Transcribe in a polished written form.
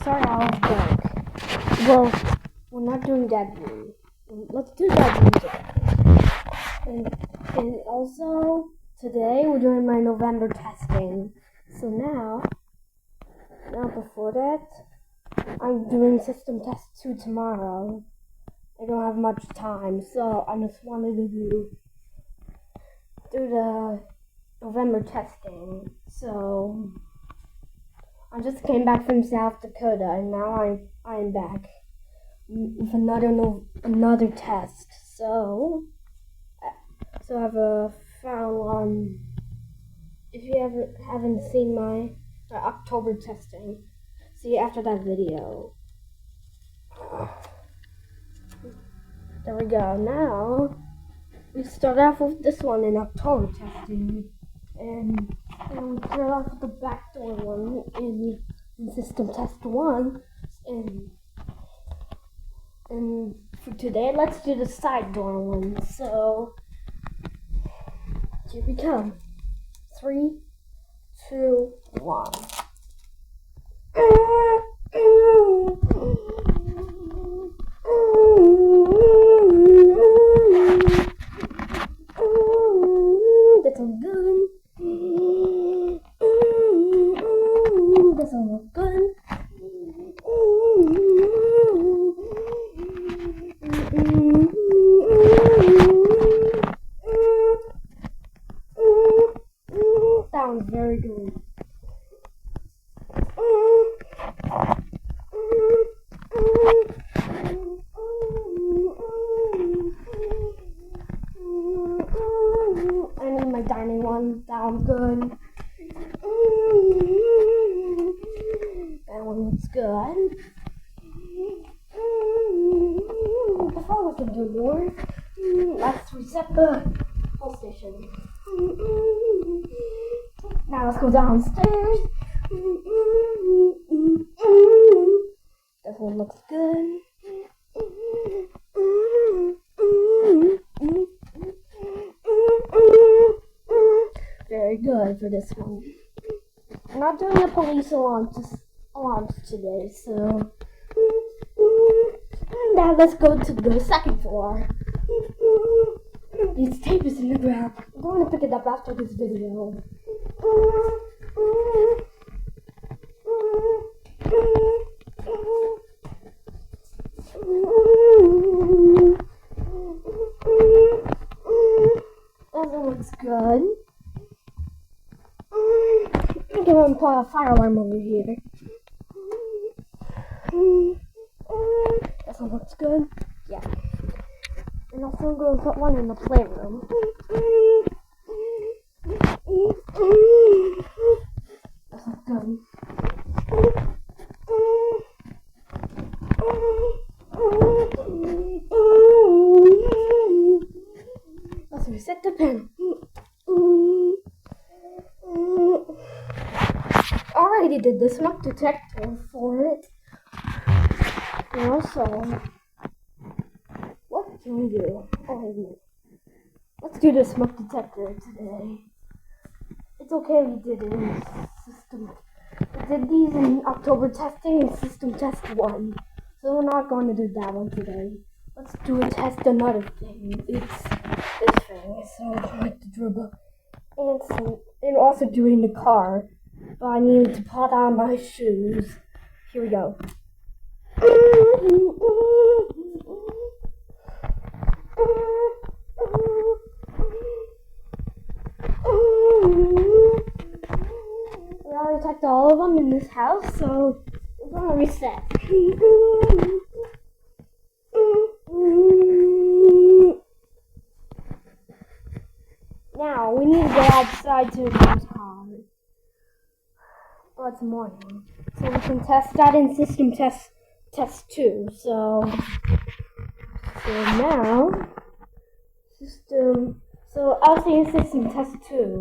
sorry I was dark. Well, we're not doing that room. Let's do that room today. And also, today we're doing my November testing. So now before that, I'm doing system test 2 tomorrow. I don't have much time, so I just wanted to do the November testing. So I just came back from South Dakota, and now I'm back with another test. So I have a file if you haven't seen my October testing, see after that video. There we go. Now we start off with this one in October testing, and we start off with the backdoor one in system test 1, and for today let's do the side door one. So here we come. 3, 2, 1. That's all good. That's all good. That one's very good. I need my dining one. That one's good. That one looks good. Before we can do more, let's reset the whole station. Now let's go downstairs. This one looks good. Very good for this one. I'm not doing the police alarms today, so now let's go to the second floor. This tape is in the ground. I'm going to pick it up after this video. That one looks good. I'm going to put a fire alarm over here. That one looks good. Yeah. And also I'm going to put one in the playroom. That looks good. Let's reset the pen. Already did the smoke detector for it. And also, what can we do? Let's do the smoke detector today. It's okay we did it in system. We did these in October testing and system test 1. So we're not going to do that one today. Let's do another thing. It's this thing. So like the dribble. And also do it in the car. But I need to put on my shoes. Here we go. We already checked all of them in this house, so we're gonna reset. Now we need to go outside to the car. Well, it's morning, so we can test that in system test 2. So now, so I'll say in system test 2.